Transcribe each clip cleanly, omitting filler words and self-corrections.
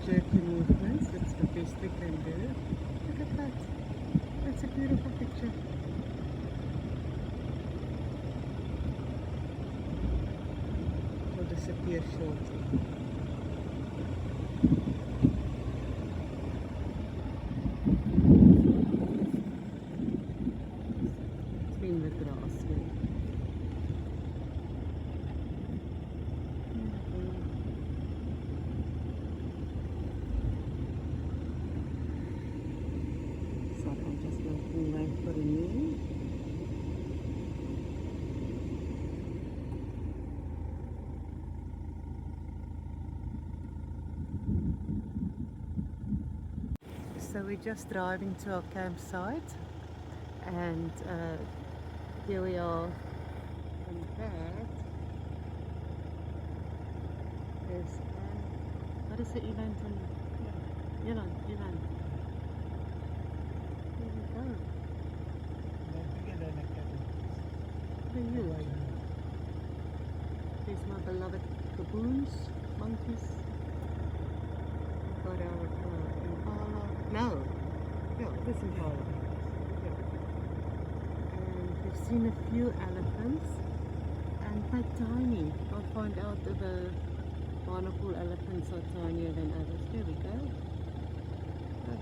jerky movements. It's the best we can do. Look at that. That's a beautiful picture. It will disappear shortly. It's in the grass here. So I'm just making way for a meal. So we're just driving to our campsite, and here we are. And that is what is the event in Iran? Iran. Here we go. Look at you. There's my beloved baboons, monkeys. Got our impala. No, yeah, this impala. Yeah. And we've seen a few elephants, and they're tiny. I'll find out if the barnacle elephants are tinier than others. There we go. Look.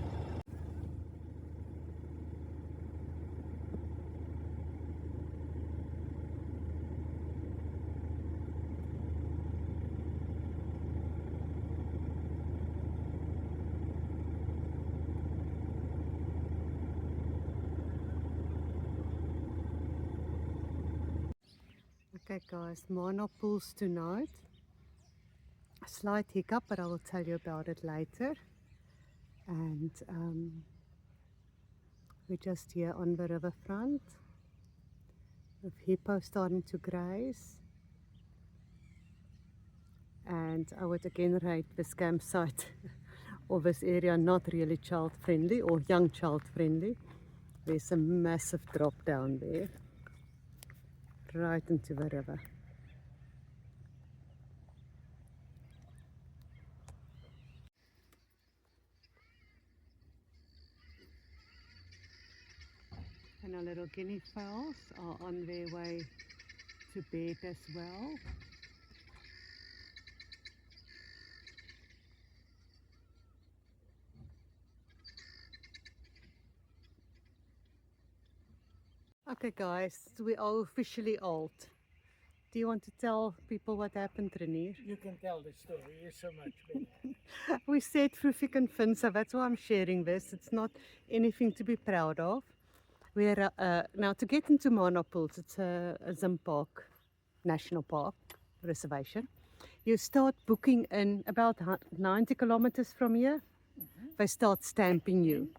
Okay guys, Mana pools tonight. A slight hiccup, but I will tell you about it later. And we're just here on the riverfront with hippo starting to graze. And I would again rate this campsite or this area not really child friendly or young child friendly. There's a massive drop down there, right into the river. And our little guinea fowls are on their way to bed as well. Okay guys, we are officially old. Do you want to tell people what happened, Renier? You can tell the story, you're so much better. We said through thick and thin, so that's why I'm sharing this. It's not anything to be proud of. We're now to get into Mana Pools. It's a Zim Park National Park reservation. You start booking in about 90 kilometers from here. They start stamping you.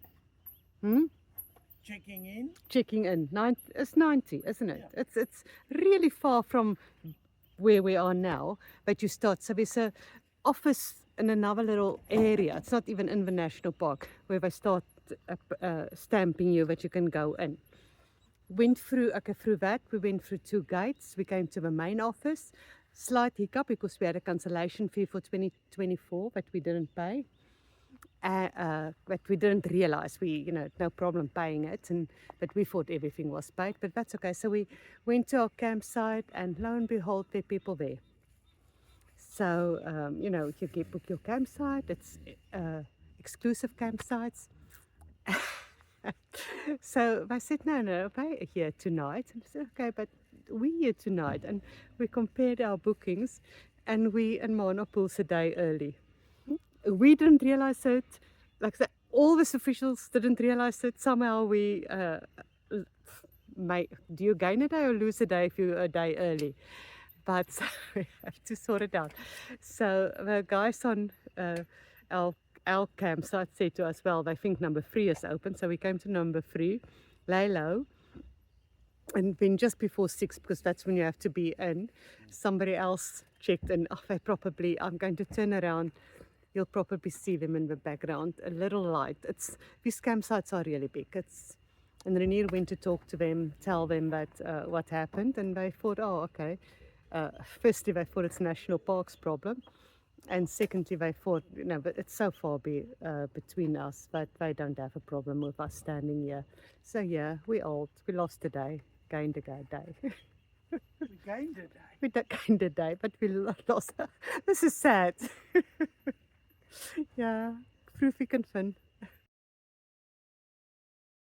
Checking in? Checking in. It's 90, isn't it? Yeah. It's really far from where we are now, but you start. So there's an office in another little area. It's not even in the national park where they start stamping you that you can go in. Went through, okay, through that, we went through 2 gates. We came to the main office. Slight hiccup because we had a cancellation fee for 2024 that we didn't pay. But we didn't realize no problem paying it, but we thought everything was paid, but that's okay. So we went to our campsite, and lo and behold, there are people there. So you book your campsite. It's exclusive campsites. So I said, no, we're here tonight. And I said, okay, but we're here tonight. And we compared our bookings, and we in Mana Pools a day early. We didn't realize it, like that. All these officials didn't realize it. Somehow we do you gain a day or lose a day if you're a day early? But we have to sort it out. So the guys on our campsite said to us, well, they think number 3 is open. So we came to number 3, lay low. And then just before 6, because that's when you have to be in, somebody else checked in. I'm going to turn around. You'll probably see them in the background, a little light. These campsites are really big. And Renier went to talk to them, tell them that what happened, and they thought, oh, okay. Firstly, they thought it's National Park's problem, And secondly, they thought, but it's so far between us, but they don't have a problem with us standing here. So yeah, we're old. We lost a day, gained a day. We gained a day. We don't gained a day, but we lost. This is sad. Yeah, Proefie kan vind.